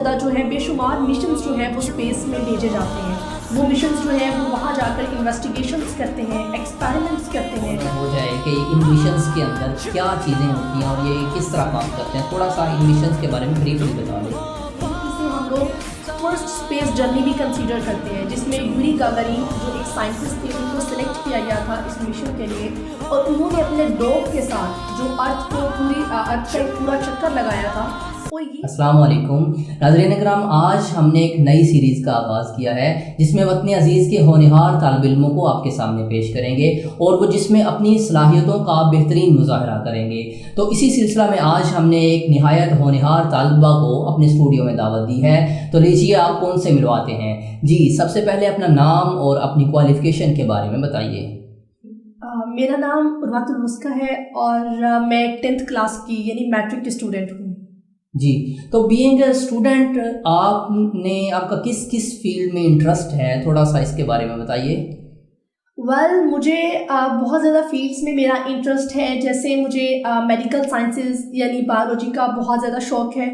जो है बेशुमार मिशंस जो है वो स्पेस में भेजे जाते हैं। वो मिशंस जो है वो वहाँ जाकर इन्वेस्टिगेशंस करते हैं, एक्सपेरिमेंट्स करते हैं। हो जाए कि इन मिशंस के अंदर क्या चीज़ें होती हैं और ये किस तरह काम करते हैं, थोड़ा सा इन मिशंस के बारे में ब्रीफली बता दें। इसे हम लोग फर्स्ट स्पेस जर्नी भी कंसीडर करते हैं, जिसमें यूरी गागारिन जो एक साइंटिस्ट थे उनको सिलेक्ट किया गया था इस मिशन के लिए, और उन्होंने अपने डॉग के साथ जो अर्थ का एक पूरा चक्कर लगाया था वो ये। अस्सलाम वालेकुम नाज़रीन इकराम, आज हमने एक नई सीरीज़ का आगाज़ किया है जिसमें वतन अज़ीज़ के होनहार तालिब इल्मों को आपके सामने पेश करेंगे और वो जिसमें अपनी सलाहियतों का बेहतरीन मुज़ाहरा करेंगे। तो इसी सिलसिला में आज हमने एक निहायत होनहार तालिबा को अपने स्टूडियो में दावत दी है। तो लीजिए आप कौन से मिलवाते हैं। जी, सबसे पहले अपना नाम और अपनी क्वालिफ़िकेशन के बारे में बताइए। मेरा नाम उर्वातुल मुस्का है और मैं 10th क्लास की यानी मैट्रिक की स्टूडेंट हूँ। जी, तो बीइंग अ स्टूडेंट आपका किस किस फील्ड में इंटरेस्ट है, थोड़ा सा इसके बारे में बताइए। मुझे बहुत ज़्यादा फील्ड्स में मेरा इंटरेस्ट है। जैसे मुझे मेडिकल साइंसेस यानी बायोलॉजी का बहुत ज़्यादा शौक़ है,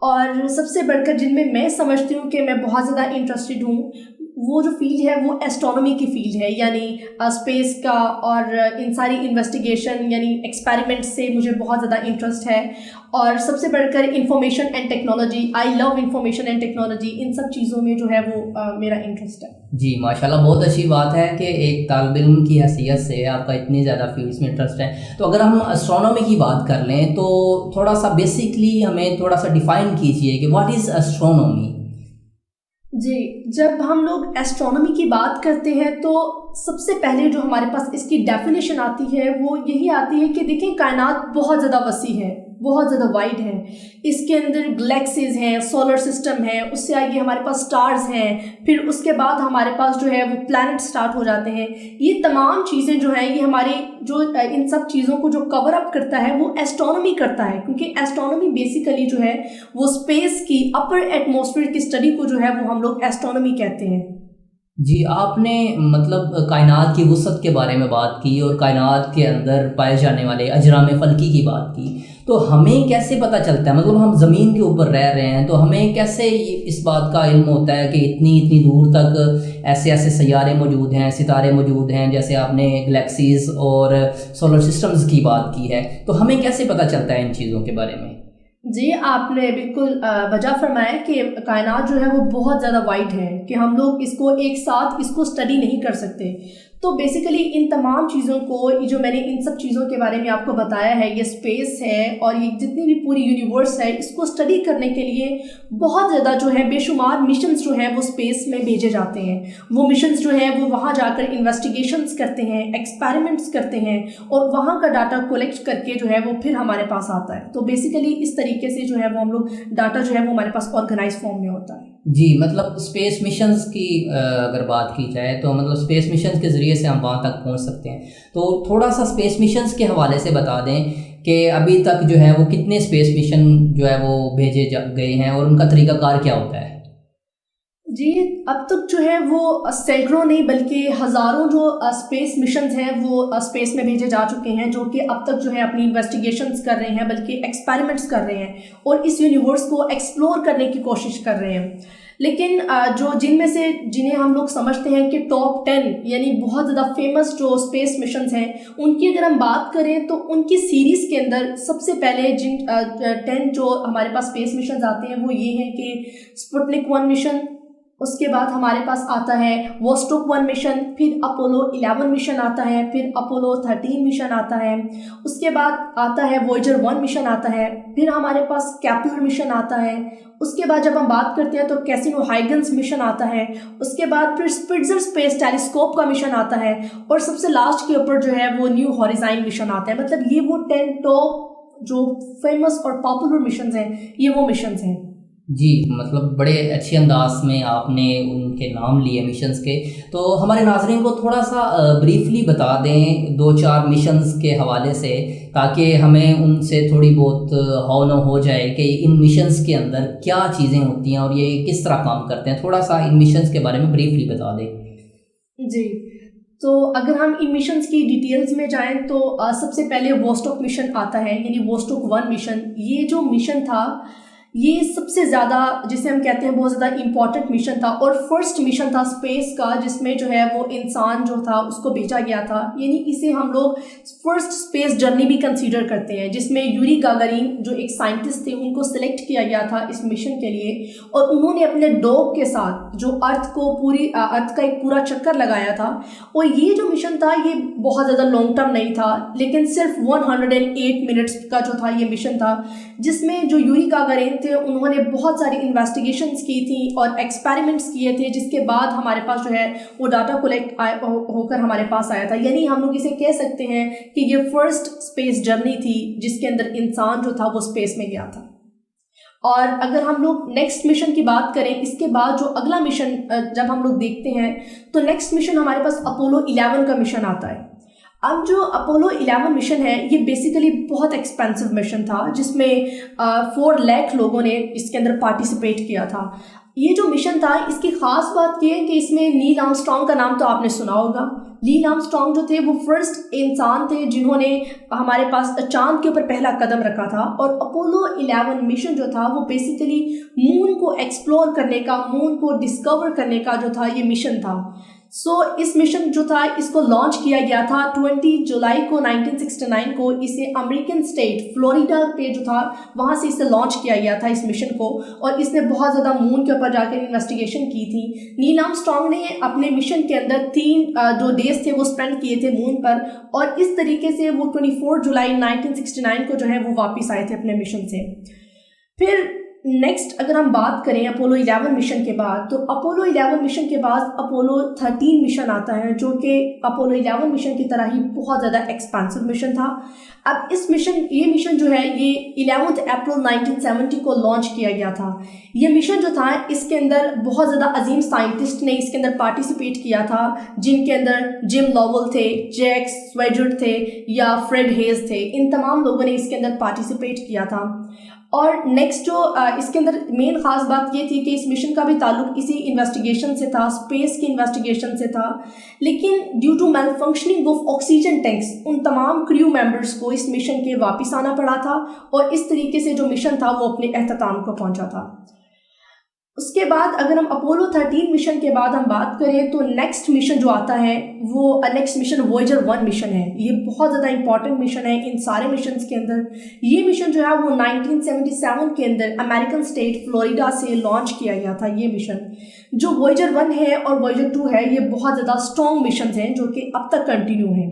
और सबसे बढ़कर जिनमें मैं समझती हूँ कि मैं बहुत ज़्यादा इंटरेस्टेड हूँ, वो जो फील्ड है वो एस्ट्रोनॉमी की फील्ड है, यानी स्पेस का और इन सारी इन्वेस्टिगेशन यानी एक्सपेरिमेंट से मुझे बहुत ज़्यादा इंटरेस्ट है। और सबसे बढ़कर information and technology, I love information and technology, इन सब चीज़ों में जो है वो मेरा इंटरेस्ट है। जी माशाल्लाह, बहुत अच्छी बात है कि एक तालिब इल्म की हैसियत से आपका इतनी ज़्यादा फील्ड्स में इंटरेस्ट है। तो अगर हम एस्ट्रोनॉमी की बात कर लें तो थोड़ा सा बेसिकली हमें थोड़ा सा डिफ़ाइन कीजिए कि व्हाट इज़ एस्ट्रोनॉमी। जी, जब हम लोग एस्ट्रोनॉमी की बात करते हैं तो सबसे पहले जो हमारे पास इसकी डेफिनेशन आती है वो यही आती है कि देखें, कायनात बहुत ज़्यादा वसी है, बहुत ज़्यादा वाइड है। इसके अंदर गैलेक्सीज हैं, सोलर सिस्टम है, उससे आगे हमारे पास स्टार्स हैं, फिर उसके बाद हमारे पास जो है वो प्लैनेट स्टार्ट हो जाते हैं। ये तमाम चीज़ें जो हैं, ये हमारी जो इन सब चीज़ों को जो कवर अप करता है वो एस्ट्रोनॉमी करता है, क्योंकि एस्ट्रोनॉमी बेसिकली जो है वो स्पेस की अपर एटमॉस्फेयर की स्टडी को जो है वो हम लोग एस्ट्रोनॉमी कहते हैं। जी, आपने मतलब कायनात की वुसअत के बारे में बात की और कायनात के अंदर पाए जाने वाले अजराम फ़ल्की की बात की। तो हमें कैसे पता चलता है, मतलब हम ज़मीन के ऊपर रह रहे हैं तो हमें कैसे इस बात का इल्म होता है कि इतनी इतनी दूर तक ऐसे ऐसे सैयारे मौजूद हैं, सितारे मौजूद हैं, जैसे आपने गैलेक्सीज़ और सोलर सिस्टम्स की बात की है, तो हमें कैसे पता चलता है इन चीज़ों के बारे में। जी, आपने बिल्कुल वजह फरमाया कि कायनात जो है वो बहुत ज़्यादा वाइड है कि हम लोग इसको एक साथ इसको स्टडी नहीं कर सकते। तो बेसिकली इन तमाम चीज़ों को, जो मैंने इन सब चीज़ों के बारे में आपको बताया है, ये स्पेस है और ये जितनी भी पूरी यूनिवर्स है, इसको स्टडी करने के लिए बहुत ज़्यादा जो है बेशुमार मिशंस जो हैं वो स्पेस में भेजे जाते हैं। वो मिशंस जो है वो वहाँ जाकर इन्वेस्टिगेशंस करते हैं, एक्सपेरिमेंट्स करते हैं, और वहाँ का डाटा कलेक्ट करके जो है वो फिर हमारे पास आता है। तो बेसिकली इस तरीके से जो है वो हम लोग डाटा जो है वो हमारे पास ऑर्गेनाइज फॉर्म में होता है। जी, मतलब स्पेस मिशंस की अगर बात की जाए तो मतलब स्पेस मिशंस के ज़रिए से हम वहाँ तक पहुँच सकते हैं। तो थोड़ा सा स्पेस मिशंस के हवाले से बता दें कि अभी तक जो है वो कितने स्पेस मिशन जो है वो भेजे गए हैं और उनका तरीक़ाकार क्या होता है। जी, अब तक जो है वो सैकड़ों नहीं बल्कि हज़ारों जो स्पेस मिशंस हैं वो स्पेस में भेजे जा चुके हैं, जो कि अब तक जो है अपनी इन्वेस्टिगेशंस कर रहे हैं, बल्कि एक्सपेरिमेंट्स कर रहे हैं और इस यूनिवर्स को एक्सप्लोर करने की कोशिश कर रहे हैं। लेकिन जो जिनमें से जिन्हें हम लोग समझते हैं कि टॉप 10 यानी बहुत ज़्यादा फेमस जो स्पेस मिशंस हैं, उनकी अगर हम बात करें तो उनकी सीरीज़ के अंदर सबसे पहले जिन 10 जो हमारे पास स्पेस मिशंस आते हैं वो ये हैं कि स्पुतनिक 1 मिशन, उसके बाद हमारे पास आता है वोस्टोक 1 मिशन, फिर अपोलो 11 मिशन आता है, फिर अपोलो 13 मिशन आता है, उसके बाद आता है वॉयेजर 1 मिशन आता है, फिर हमारे पास केपलर मिशन आता है, उसके बाद जब हम बात करते हैं तो कैसिनो-हाइगन्स मिशन आता है, उसके बाद फिर स्पिट्ज़र स्पेस टेलीस्कोप का मिशन आता है, और सबसे लास्ट के ऊपर जो है वो न्यू हॉरिज़ॉन मिशन आता है। मतलब ये वो 10 टॉप जो फेमस और पॉपुलर मिशंस हैं, ये वो मिशंस हैं। जी, मतलब बड़े अच्छे अंदाज में आपने उनके नाम लिए मिशंस के। तो हमारे नाज़रीन को थोड़ा सा ब्रीफली बता दें 2-4 मिशंस के हवाले से, ताकि हमें उनसे थोड़ी बहुत हौ न हो जाए कि इन मिशंस के अंदर क्या चीज़ें होती हैं और ये किस तरह काम करते हैं। थोड़ा सा इन मिशंस के बारे में ब्रीफली बता दें। जी, तो अगर हम इन मिशंस की डिटेल्स में जाएं तो सबसे पहले वोस्टोक मिशन आता है, यानी वोस्टोक 1 मिशन। ये जो मिशन था ये सबसे ज़्यादा जिसे हम कहते हैं बहुत ज़्यादा इम्पॉर्टेंट मिशन था और फर्स्ट मिशन था स्पेस का जिसमें जो है वो इंसान जो था उसको भेजा गया था। यानी इसे हम लोग फर्स्ट स्पेस जर्नी भी कंसीडर करते हैं, जिसमें यूरी गागारिन जो एक साइंटिस्ट थे उनको सिलेक्ट किया गया था इस मिशन के लिए, और उन्होंने अपने डॉग के साथ जो अर्थ का एक पूरा चक्कर लगाया था। और ये जो मिशन था ये बहुत ज़्यादा लॉन्ग टर्म नहीं था, लेकिन सिर्फ 108 मिनट्स का जो था ये मिशन था, जिसमें जो यूरी गागारिन थे उन्होंने बहुत सारी इन्वेस्टिगेशंस की थी और एक्सपेरिमेंट्स किए थे, जिसके बाद हमारे पास जो है वो डाटा कलेक्ट होकर हमारे पास आया था। यानी हम लोग इसे कह सकते हैं कि ये फर्स्ट स्पेस जर्नी थी जिसके अंदर इंसान जो था वो स्पेस में गया था। और अगर हम लोग नेक्स्ट मिशन की बात करें, इसके बाद जो अगला मिशन जब हम लोग देखते हैं तो नेक्स्ट मिशन हमारे पास अपोलो 11 का मिशन आता है। अब जो अपोलो 11 मिशन है ये बेसिकली बहुत एक्सपेंसिव मिशन था, जिसमें 4 लाख लोगों ने इसके अंदर पार्टिसिपेट किया था। ये जो मिशन था इसकी ख़ास बात ये है कि इसमें नील आर्मस्ट्रॉन्ग का नाम तो आपने सुना होगा। नील आर्मस्ट्रॉन्ग जो थे वो फर्स्ट इंसान थे जिन्होंने हमारे पास चांद के ऊपर पहला कदम रखा था। और अपोलो 11 मिशन जो था वो बेसिकली मून को एक्सप्लोर करने का, मून को डिस्कवर करने का जो था ये मिशन था। इस मिशन जो था इसको लॉन्च किया गया था 20 जुलाई को 1969 को। इसे अमेरिकन स्टेट फ्लोरिडा पे जो था वहाँ से इसे लॉन्च किया गया था इस मिशन को, और इसने बहुत ज़्यादा मून के ऊपर जाकर इन्वेस्टिगेशन की थी। नील आर्मस्ट्रॉन्ग ने अपने मिशन के अंदर 3 जो डेज थे वो स्पेंड किए थे मून पर, और इस तरीके से वो 24 जुलाई 1969 को जो है वो वापस आए थे अपने मिशन से। फिर नेक्स्ट अगर हम बात करें अपोलो 11 मिशन के बाद, तो अपोलो 11 मिशन के बाद अपोलो 13 मिशन आता है, जो कि अपोलो 11 मिशन की तरह ही बहुत ज़्यादा एक्सपेंसिव मिशन था। अब ये मिशन जो है ये 11 अप्रैल 1970 को लॉन्च किया गया था। ये मिशन जो था इसके अंदर बहुत ज़्यादा अजीम साइंटिस्ट ने इसके अंदर पार्टिसिपेट किया था, जिनके अंदर जिम लॉवेल थे, जैक्स स्वेजर थे या फ्रेड हेज थे। इन तमाम लोगों ने इसके अंदर पार्टिसिपेट किया था। और नेक्स्ट जो इसके अंदर मेन ख़ास बात ये थी कि इस मिशन का भी ताल्लुक इसी इन्वेस्टिगेशन से था, स्पेस की इन्वेस्टिगेशन से था। लेकिन due to malfunctioning of oxygen tanks उन तमाम क्रू मेंबर्स को इस मिशन के वापस आना पड़ा था, और इस तरीके से जो मिशन था वो अपने अख्ताम को पहुंचा था। उसके बाद अगर हम अपोलो 13 मिशन के बाद हम बात करें तो नेक्स्ट मिशन जो आता है वो नेक्स्ट मिशन वॉयेजर 1 मिशन है। ये बहुत ज़्यादा इंपॉर्टेंट मिशन है इन सारे मिशंस के अंदर। ये मिशन जो है वो 1977 के अंदर अमेरिकन स्टेट फ्लोरिडा से लॉन्च किया गया था। ये मिशन जो वॉयेजर 1 है और वॉयेजर 2 है ये बहुत ज़्यादा स्ट्रॉन्ग मिशन हैं जो कि अब तक कंटिन्यू हैं।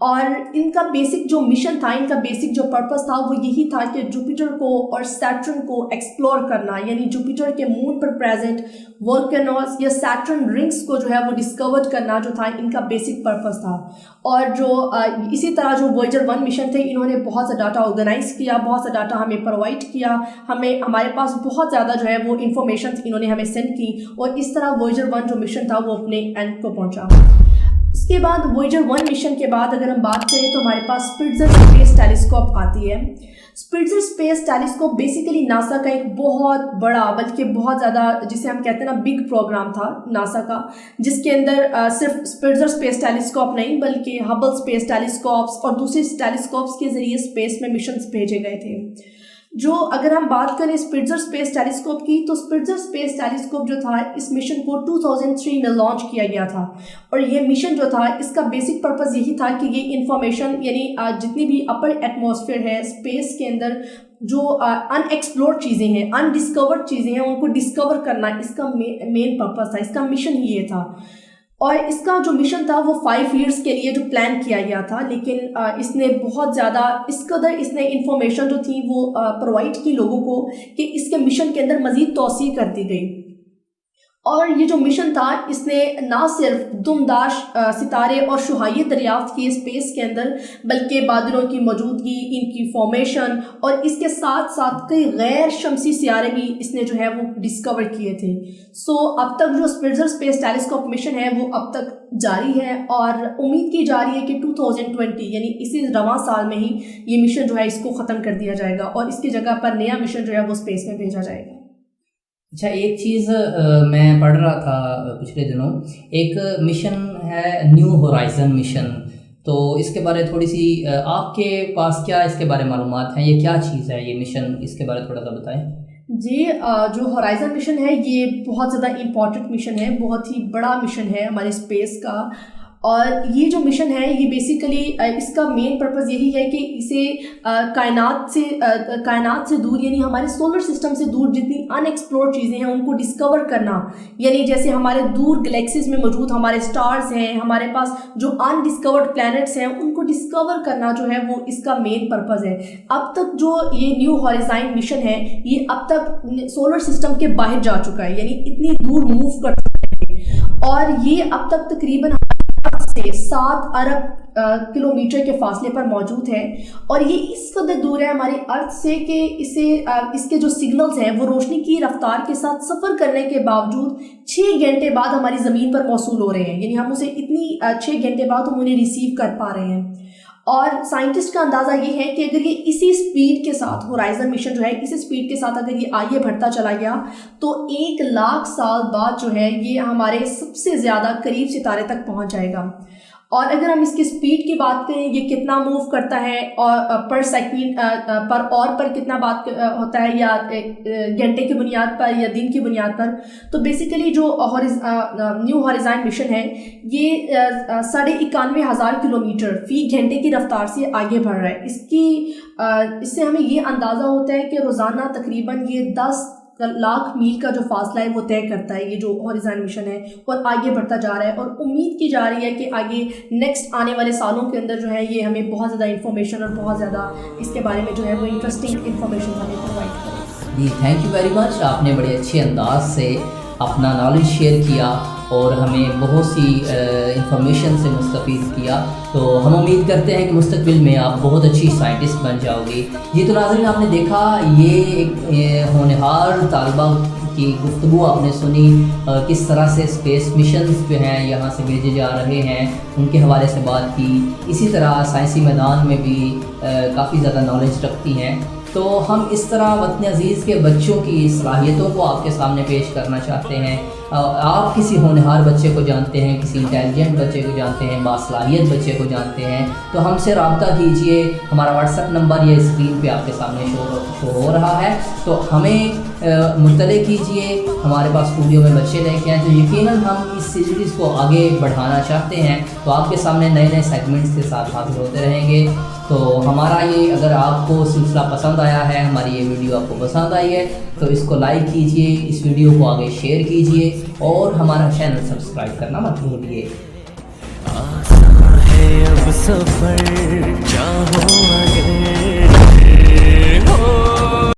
और इनका बेसिक जो मिशन था, इनका बेसिक जो पर्पस था वो यही था कि जुपिटर को और सैटर्न को एक्सप्लोर करना, यानी जुपिटर के मून पर प्रेजेंट वोल्केनोस या सैटर्न रिंग्स को जो है वो डिस्कवर करना जो था इनका बेसिक पर्पस था। और जो इसी तरह जो वॉयेजर 1 मिशन थे इन्होंने बहुत सा डाटा ऑर्गेनाइज किया, बहुत सा डाटा हमें प्रोवाइड किया, हमारे पास बहुत ज़्यादा जो है वो इन्फॉर्मेशन इन्होंने हमें सेंड की, और इस तरह वॉयेजर 1 जो मिशन था वो अपने एंड को पहुँचा। इसके बाद वॉयेजर 1 मिशन के बाद अगर हम बात करें तो हमारे पास स्पिट्ज़र स्पेस टेलीस्कोप आती है। स्पिट्ज़र स्पेस टेलीस्कोप बेसिकली नासा का एक बहुत बड़ा, बल्कि बहुत ज़्यादा जिसे हम कहते हैं ना बिग प्रोग्राम था नासा का, जिसके अंदर सिर्फ स्पिट्ज़र स्पेस टेलीस्कोप नहीं बल्कि हबल स्पेस टेलीस्कोप्स और दूसरे टेलीस्कोप्स के ज़रिए स्पेस में मिशंस भेजे गए थे। जो अगर हम बात करें स्पिट्ज़र स्पेस टेलीस्कोप की, तो स्पिट्ज़र स्पेस टेलीस्कोप जो था इस मिशन को 2003 में लॉन्च किया गया था। और ये मिशन जो था इसका बेसिक पर्पस यही था कि ये इंफॉर्मेशन यानी जितनी भी अपर एटमॉस्फेयर है स्पेस के अंदर जो अनएक्सप्लोर्ड चीज़ें हैं, अनडिस्कवर्ड चीज़ें हैं, उनको डिस्कवर करना इसका मेन पर्पस था, इसका मिशन ही ये था। और इसका जो मिशन था वो 5 ईयर्स के लिए जो प्लान किया गया था, लेकिन इसने बहुत ज़्यादा इस कदर इसने इंफॉर्मेशन जो थी वो प्रोवाइड की लोगों को कि इसके मिशन के अंदर मज़ीद तौसीह कर दी गई। और ये जो मिशन था इसने ना सिर्फ दुमदाश सितारे और शुहाइयत दरियाफ्त की स्पेस के अंदर, बल्कि बादलों की मौजूदगी, इनकी फॉर्मेशन और इसके साथ साथ कई गैर शमसी सियारे भी इसने जो है वो डिस्कवर किए थे। अब तक जो स्पिट्ज़र स्पेस टेलीस्कोप मिशन है वो अब तक जारी है, और उम्मीद की जा रही है कि 2020 यानी इसी रवां साल में ही ये मिशन जो है इसको ख़त्म कर दिया जाएगा और इसकी जगह पर नया मिशन जो है वो स्पेस में भेजा जाएगा। अच्छा, एक चीज़ मैं पढ़ रहा था पिछले दिनों, एक मिशन है न्यू होराइजन मिशन, तो इसके बारे थोड़ी सी आपके पास क्या इसके बारे में मालूमात हैं, ये क्या चीज़ है ये मिशन, इसके बारे थोड़ा सा बताएं। जी जो होराइजन मिशन है ये बहुत ज़्यादा इम्पॉर्टेंट मिशन है, बहुत ही बड़ा मिशन है हमारे स्पेस का। और ये जो मिशन है ये बेसिकली इसका मेन पर्पस यही है कि इसे कायनात से दूर यानी हमारे सोलर सिस्टम से दूर जितनी अनएक्सप्लोर्ड चीज़ें हैं उनको डिस्कवर करना, यानी जैसे हमारे दूर गैलेक्सीज में मौजूद हमारे स्टार्स हैं, हमारे पास जो अनडिस्कवर्ड प्लैनेट्स हैं उनको डिस्कवर करना जो है वो इसका मेन पर्पस है। अब तक जो ये न्यू हॉराइजन मिशन है ये अब तक सोलर सिस्टम के बाहर जा चुका है, यानी इतनी दूर मूव कर चुका है। और ये अब तक तकरीबन से 7 अरब किलोमीटर के फासले पर मौजूद है। और ये इस कदर दूर है हमारी अर्थ से कि इसके जो सिग्नल्स हैं वो रोशनी की रफ्तार के साथ सफ़र करने के बावजूद 6 घंटे बाद हमारी ज़मीन पर मौसूल हो रहे हैं, यानी हम उसे इतनी 6 घंटे बाद हम उन्हें रिसीव कर पा रहे हैं। और साइंटिस्ट का अंदाज़ा ये है कि अगर ये इसी स्पीड के साथ होराइजन मिशन जो है इसी स्पीड के साथ अगर ये आगे बढ़ता चला गया तो 1 लाख साल बाद जो है ये हमारे सबसे ज़्यादा करीब सितारे तक पहुंच जाएगा। और अगर हम इसकी स्पीड की बात करें ये कितना मूव करता है और पर सेकंड पर कितना बात होता है या घंटे की बुनियाद पर या दिन की बुनियाद पर, तो बेसिकली जो न्यू हॉराइजन मिशन है ये 91,500 किलोमीटर फी घंटे की रफ्तार से आगे बढ़ रहा है। इससे हमें ये अंदाज़ा होता है कि रोज़ाना तकरीबन ये 10 लाख मील का जो फासला है वो तय करता है ये जो हॉराइजन मिशन है, और आगे बढ़ता जा रहा है। और उम्मीद की जा रही है कि आगे नेक्स्ट आने वाले सालों के अंदर जो है ये हमें बहुत ज़्यादा इन्फॉर्मेशन और बहुत ज़्यादा इसके बारे में जो है वो इंटरेस्टिंग इन्फॉर्मेशन हमें प्रोवाइड करें। जी थैंक यू वेरी मच, आपने बड़े अच्छे अंदाज से अपना नॉलेज शेयर किया और हमें बहुत सी इंफॉर्मेशन से मुस्तफ़ीद किया। तो हम उम्मीद करते हैं कि मुस्तकबिल में आप बहुत अच्छी साइंटिस्ट बन जाओगी। जी तो नाज़रीन आपने देखा ये एक होनहार तालिबा की गुफ्तगू आपने सुनी, किस तरह से स्पेस मिशंस जो हैं यहाँ से भेजे जा रहे हैं उनके हवाले से बात की। इसी तरह साइंसी मैदान में भी काफ़ी ज़्यादा नॉलेज रखती हैं। तो हम इस तरह वतन अज़ीज़ के बच्चों की सलाहियतों को आपके सामने पेश करना चाहते हैं। आप किसी होनहार बच्चे को जानते हैं, किसी इंटेलिजेंट बच्चे को जानते हैं, बासलाहियत बच्चे को जानते हैं, तो हमसे रब्ता कीजिए। हमारा व्हाट्सएप नंबर ये स्क्रीन पे आपके सामने शो हो रहा है। तो हमें मुत्तले कीजिए, हमारे पास स्टूडियो में बच्चे लेके आए तो यकीनन हम इस सीरीज़ को आगे बढ़ाना चाहते हैं। तो आपके सामने नए नए सेगमेंट्स के साथ हाजिर होते रहेंगे। तो हमारा ये अगर आपको सिलसिला पसंद आया है, हमारी ये वीडियो आपको पसंद आई है तो इसको लाइक कीजिए, इस वीडियो को आगे शेयर कीजिए और हमारा चैनल सब्सक्राइब करना मत भूलिए। आसान है अब सफर, चाहो अगर